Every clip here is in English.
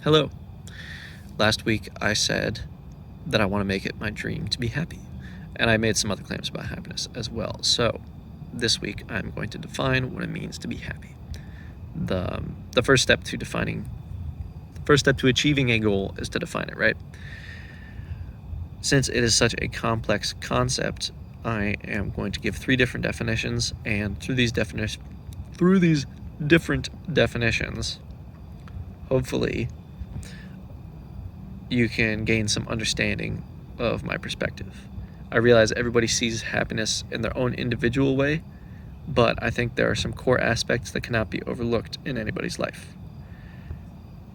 Hello. Last week I said that I want to make it my dream to be happy, and I made some other claims about happiness as well. So this week I'm going to define what it means to be happy. The first step to achieving a goal is to define it, right? Since it is such a complex concept, I am going to give 3 different definitions, and through these different definitions, hopefully you can gain some understanding of my perspective. I realize everybody sees happiness in their own individual way, but I think there are some core aspects that cannot be overlooked in anybody's life.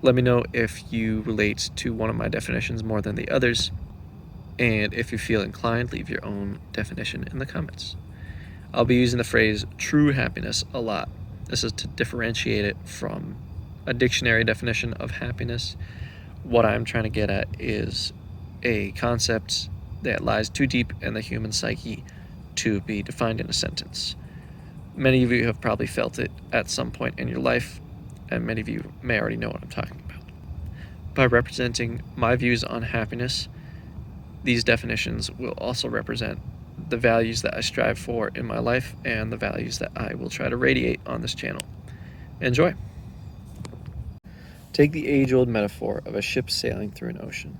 Let me know if you relate to one of my definitions more than the others, and if you feel inclined, leave your own definition in the comments. I'll be using the phrase true happiness a lot. This is to differentiate it from a dictionary definition of happiness. What I'm trying to get at is a concept that lies too deep in the human psyche to be defined in a sentence. Many of you have probably felt it at some point in your life, and many of you may already know what I'm talking about. By representing my views on happiness, these definitions will also represent the values that I strive for in my life and the values that I will try to radiate on this channel. Enjoy! Take the age-old metaphor of a ship sailing through an ocean.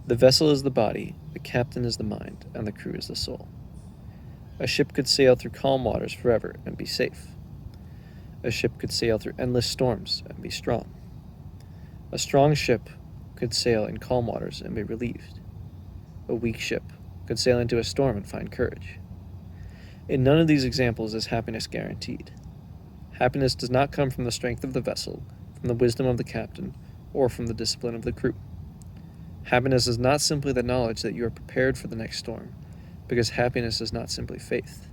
The vessel is the body, the captain is the mind, and the crew is the soul. A ship could sail through calm waters forever and be safe. A ship could sail through endless storms and be strong. A strong ship could sail in calm waters and be relieved. A weak ship could sail into a storm and find courage. In none of these examples is happiness guaranteed. Happiness does not come from the strength of the vessel, from the wisdom of the captain, or from the discipline of the crew. Happiness is not simply the knowledge that you are prepared for the next storm, because happiness is not simply faith.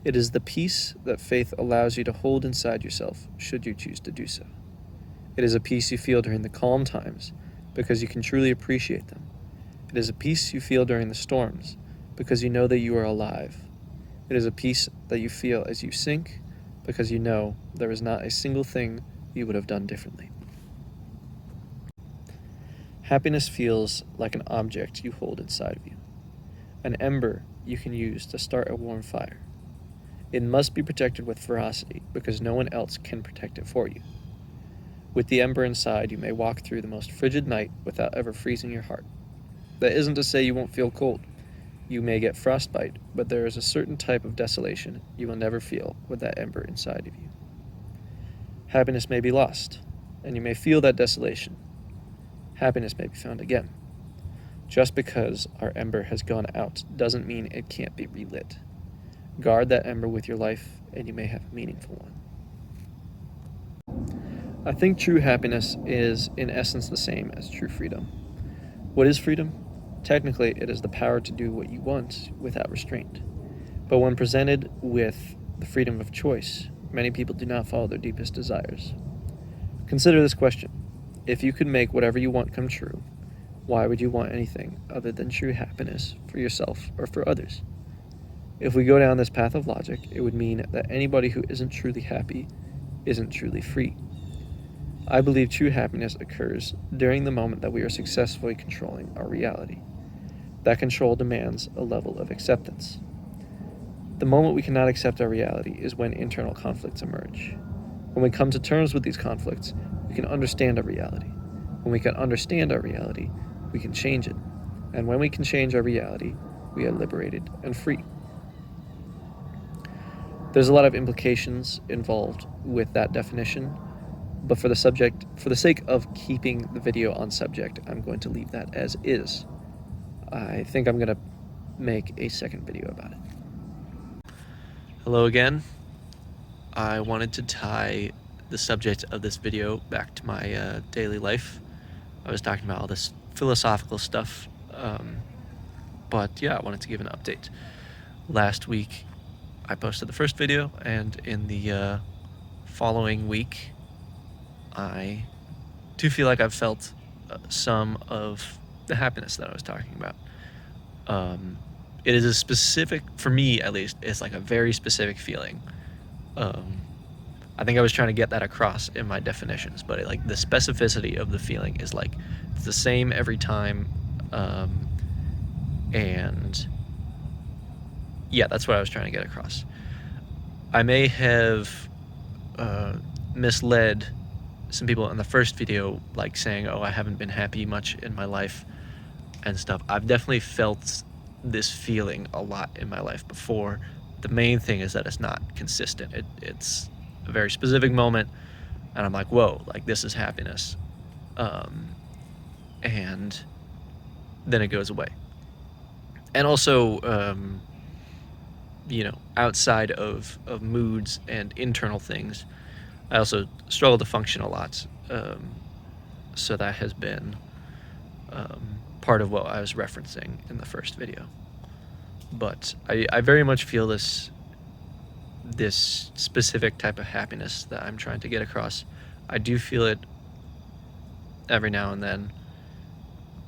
It is the peace that faith allows you to hold inside yourself, should you choose to do so. It is a peace you feel during the calm times, because you can truly appreciate them. It is a peace you feel during the storms, because you know that you are alive. It is a peace that you feel as you sink, because you know there is not a single thing you would have done differently. Happiness feels like an object you hold inside of you, an ember you can use to start a warm fire. It must be protected with ferocity, because no one else can protect it for you. With the ember inside, you may walk through the most frigid night without ever freezing your heart. That isn't to say you won't feel cold. You may get frostbite, but there is a certain type of desolation you will never feel with that ember inside of you. Happiness may be lost, and you may feel that desolation. Happiness may be found again. Just because our ember has gone out doesn't mean it can't be relit. Guard that ember with your life, and you may have a meaningful one. I think true happiness is, in essence, the same as true freedom. What is freedom? Technically, it is the power to do what you want without restraint. But when presented with the freedom of choice, many people do not follow their deepest desires. Consider this question. If you could make whatever you want come true, why would you want anything other than true happiness for yourself or for others? If we go down this path of logic, it would mean that anybody who isn't truly happy isn't truly free. I believe true happiness occurs during the moment that we are successfully controlling our reality. That control demands a level of acceptance. The moment we cannot accept our reality is when internal conflicts emerge. When we come to terms with these conflicts, we can understand our reality. When we can understand our reality, we can change it. And when we can change our reality, we are liberated and free. There's a lot of implications involved with that definition, but for the sake of keeping the video on subject, I'm going to leave that as is. I think I'm going to make a second video about it. Hello again. I wanted to tie the subject of this video back to my daily life. I was talking about all this philosophical stuff, but yeah, I wanted to give an update. Last week, I posted the first video, and in the following week, I do feel like I've felt some of the happiness that I was talking about. It is a specific, for me at least, it's like a very specific feeling. I think I was trying to get that across in my definitions, but like the specificity of the feeling is like it's the same every time, and yeah, that's what I was trying to get across. I may have misled some people in the first video, like saying, oh, I haven't been happy much in my life and stuff. I've definitely felt this feeling a lot in my life before. The main thing is that it's not consistent. It's a very specific moment, and I'm like, whoa, like this is happiness. And then it goes away. And also, outside of moods and internal things, I also struggle to function a lot. So that has been part of what I was referencing in the first video. But I very much feel this specific type of happiness that I'm trying to get across. I do feel it every now and then,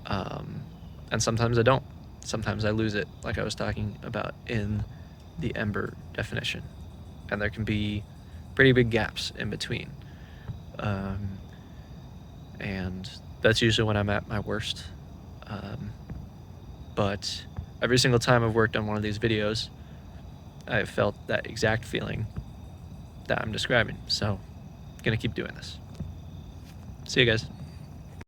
and sometimes I don't. Sometimes I lose it, like I was talking about in the Ember definition, and there can be pretty big gaps in between, and that's usually when I'm at my worst. But every single time I've worked on one of these videos, I've felt that exact feeling that I'm describing. So I'm gonna keep doing this. See you guys.